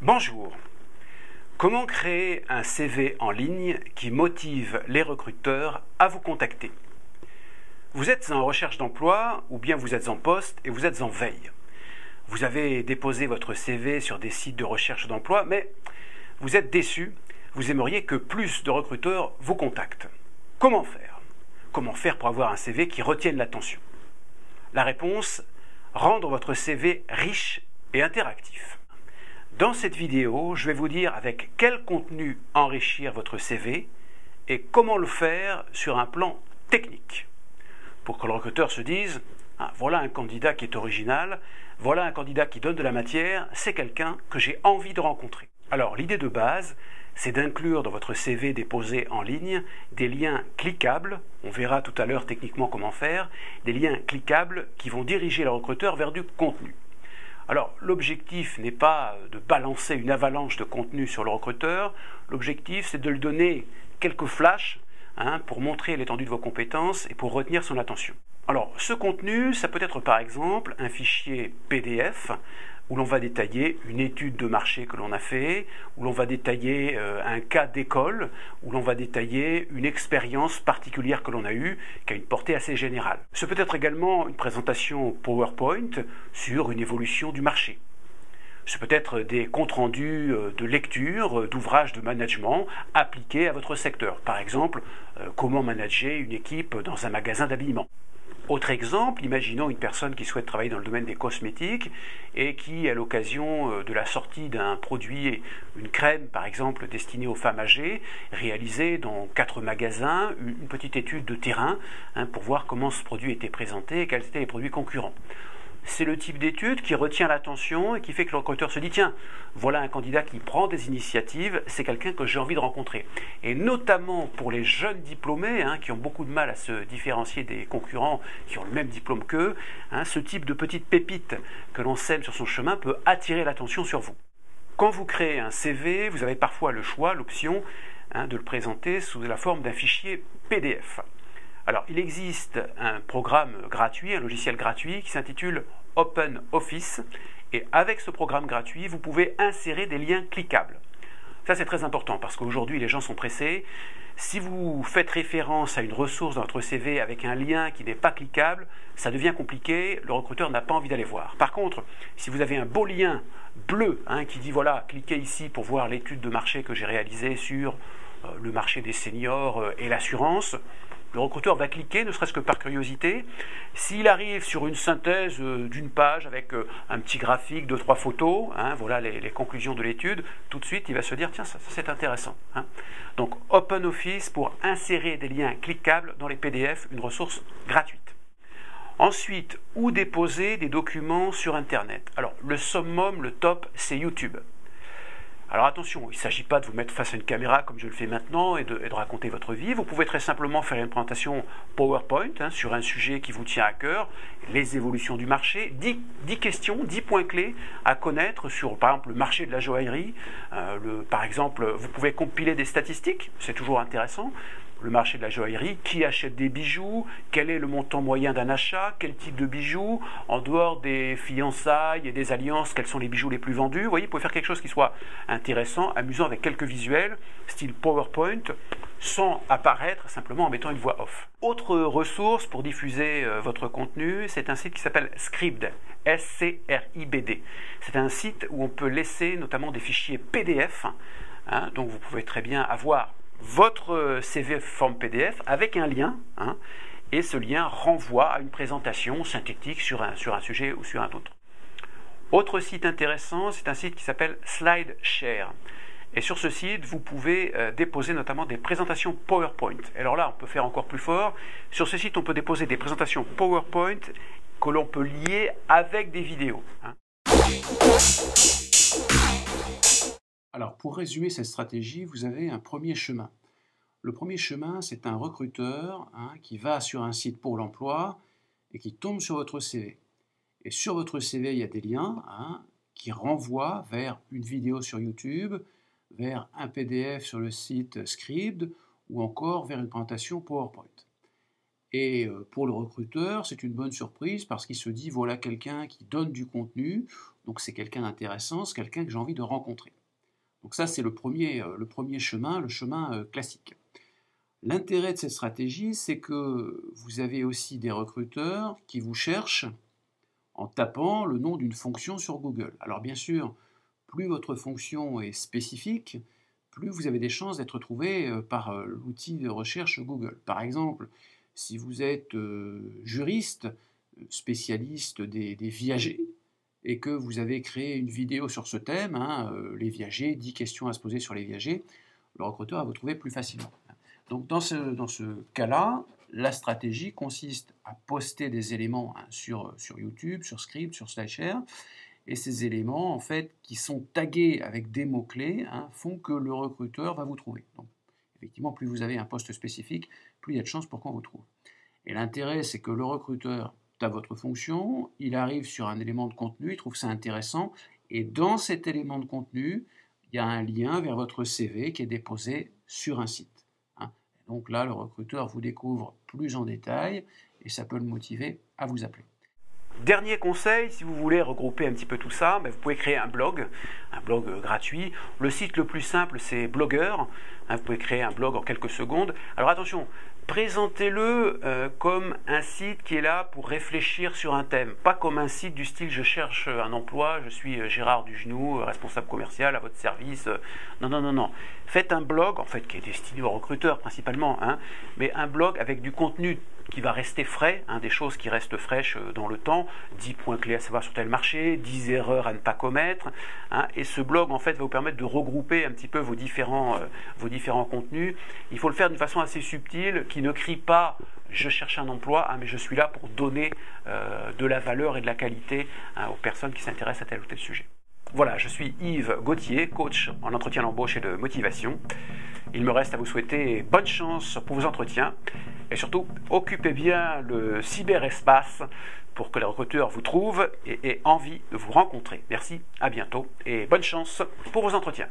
Bonjour. Comment créer un CV en ligne qui motive les recruteurs à vous contacter? Vous êtes en recherche d'emploi ou bien vous êtes en poste et vous êtes en veille. Vous avez déposé votre CV sur des sites de recherche d'emploi, mais vous êtes déçu, vous aimeriez que plus de recruteurs vous contactent. Comment faire? Comment faire pour avoir un CV qui retienne l'attention? La réponse, rendre votre CV riche et interactif. Dans cette vidéo, je vais vous dire avec quel contenu enrichir votre CV et comment le faire sur un plan technique. Pour que le recruteur se dise « voilà un candidat qui est original, voilà un candidat qui donne de la matière, c'est quelqu'un que j'ai envie de rencontrer ». Alors l'idée de base, c'est d'inclure dans votre CV déposé en ligne des liens cliquables, on verra tout à l'heure techniquement comment faire, des liens cliquables qui vont diriger le recruteur vers du contenu. Alors, l'objectif n'est pas de balancer une avalanche de contenu sur le recruteur, l'objectif c'est de lui donner quelques flashs pour montrer l'étendue de vos compétences et pour retenir son attention. Alors, ce contenu, ça peut être par exemple un fichier PDF où l'on va détailler une étude de marché que l'on a fait, où l'on va détailler un cas d'école, où l'on va détailler une expérience particulière que l'on a eue, qui a une portée assez générale. Ce peut être également une présentation PowerPoint sur une évolution du marché. Ce peut être des comptes rendus de lecture d'ouvrages de management appliqués à votre secteur. Par exemple, comment manager une équipe dans un magasin d'habillement. Autre exemple, imaginons une personne qui souhaite travailler dans le domaine des cosmétiques et qui, à l'occasion de la sortie d'un produit, une crème par exemple destinée aux femmes âgées, réalisait dans 4 magasins une petite étude de terrain pour voir comment ce produit était présenté et quels étaient les produits concurrents. C'est le type d'étude qui retient l'attention et qui fait que le recruteur se dit « tiens, voilà un candidat qui prend des initiatives, c'est quelqu'un que j'ai envie de rencontrer ». Et notamment pour les jeunes diplômés qui ont beaucoup de mal à se différencier des concurrents qui ont le même diplôme qu'eux, ce type de petite pépite que l'on sème sur son chemin peut attirer l'attention sur vous. Quand vous créez un CV, vous avez parfois le choix, l'option de le présenter sous la forme d'un fichier PDF. Alors, il existe un programme gratuit, un logiciel gratuit qui s'intitule OpenOffice. Et avec ce programme gratuit, vous pouvez insérer des liens cliquables. Ça, c'est très important parce qu'aujourd'hui, les gens sont pressés. Si vous faites référence à une ressource dans votre CV avec un lien qui n'est pas cliquable, ça devient compliqué, le recruteur n'a pas envie d'aller voir. Par contre, si vous avez un beau lien bleu qui dit « voilà, cliquez ici pour voir l'étude de marché que j'ai réalisée sur le marché des seniors et l'assurance », le recruteur va cliquer, ne serait-ce que par curiosité. S'il arrive sur une synthèse d'une page avec un petit graphique, 2-3 photos, voilà les conclusions de l'étude, tout de suite il va se dire « tiens, ça c'est intéressant ». Donc OpenOffice pour insérer des liens cliquables dans les PDF, une ressource gratuite. Ensuite, où déposer des documents sur Internet? Alors le summum, le top, c'est YouTube. Alors attention, il ne s'agit pas de vous mettre face à une caméra comme je le fais maintenant et de raconter votre vie. Vous pouvez très simplement faire une présentation PowerPoint sur un sujet qui vous tient à cœur, les évolutions du marché, 10 questions, 10 points clés à connaître sur par exemple le marché de la joaillerie. Par exemple, vous pouvez compiler des statistiques, c'est toujours intéressant. Le marché de la joaillerie, qui achète des bijoux, quel est le montant moyen d'un achat, quel type de bijoux, en dehors des fiançailles et des alliances, quels sont les bijoux les plus vendus. Vous voyez, vous pouvez faire quelque chose qui soit intéressant, amusant avec quelques visuels, style PowerPoint, sans apparaître simplement en mettant une voix off. Autre ressource pour diffuser votre contenu, c'est un site qui s'appelle Scribd, S-C-R-I-B-D. C'est un site où on peut laisser notamment des fichiers PDF, donc vous pouvez très bien avoir votre CV forme PDF avec un lien, et ce lien renvoie à une présentation synthétique sur un sujet ou sur un autre. Autre site intéressant, c'est un site qui s'appelle SlideShare. Et sur ce site, vous pouvez déposer notamment des présentations PowerPoint. Et alors là, on peut faire encore plus fort. Sur ce site, on peut déposer des présentations PowerPoint que l'on peut lier avec des vidéos. Alors, pour résumer cette stratégie, vous avez un premier chemin. Le premier chemin, c'est un recruteur qui va sur un site pour l'emploi et qui tombe sur votre CV. Et sur votre CV, il y a des liens qui renvoient vers une vidéo sur YouTube, vers un PDF sur le site Scribd ou encore vers une présentation PowerPoint. Et pour le recruteur, c'est une bonne surprise parce qu'il se dit voilà quelqu'un qui donne du contenu, Donc c'est quelqu'un d'intéressant, c'est quelqu'un que j'ai envie de rencontrer. Donc ça, c'est le premier chemin, le chemin classique. L'intérêt de cette stratégie, c'est que vous avez aussi des recruteurs qui vous cherchent en tapant le nom d'une fonction sur Google. Alors bien sûr, plus votre fonction est spécifique, plus vous avez des chances d'être trouvé par l'outil de recherche Google. Par exemple, si vous êtes juriste, spécialiste des viagers, et que vous avez créé une vidéo sur ce thème, les viagers, 10 questions à se poser sur les viagers, le recruteur va vous trouver plus facilement. Donc dans ce cas-là, la stratégie consiste à poster des éléments sur YouTube, sur Scribd, sur SlideShare, et ces éléments, en fait, qui sont tagués avec des mots-clés, font que le recruteur va vous trouver. Donc, effectivement, plus vous avez un poste spécifique, plus il y a de chances pour qu'on vous trouve. Et l'intérêt, c'est que le recruteur tape votre fonction, il arrive sur un élément de contenu, il trouve ça intéressant, et dans cet élément de contenu, il y a un lien vers votre CV qui est déposé sur un site. Donc là, le recruteur vous découvre plus en détail et ça peut le motiver à vous appeler. Dernier conseil, si vous voulez regrouper un petit peu tout ça, vous pouvez créer un blog gratuit. Le site le plus simple, c'est Blogger. Vous pouvez créer un blog en quelques secondes. Alors attention, présentez-le comme un site qui est là pour réfléchir sur un thème, pas comme un site du style je cherche un emploi, je suis Gérard Dugenou, responsable commercial à votre service. Non. Faites un blog, en fait, qui est destiné aux recruteurs principalement, mais un blog avec du contenu qui va rester frais, des choses qui restent fraîches dans le temps, 10 points clés à savoir sur tel marché, 10 erreurs à ne pas commettre, et ce blog en fait va vous permettre de regrouper un petit peu vos différents contenus. Il faut le faire d'une façon assez subtile, qui ne crie pas « je cherche un emploi mais je suis là pour donner de la valeur et de la qualité aux personnes qui s'intéressent à tel ou tel sujet ». Voilà, je suis Yves Gauthier, coach en entretien d'embauche et de motivation. Il me reste à vous souhaiter bonne chance pour vos entretiens et surtout, occupez bien le cyberespace pour que les recruteurs vous trouvent et aient envie de vous rencontrer. Merci, à bientôt et bonne chance pour vos entretiens.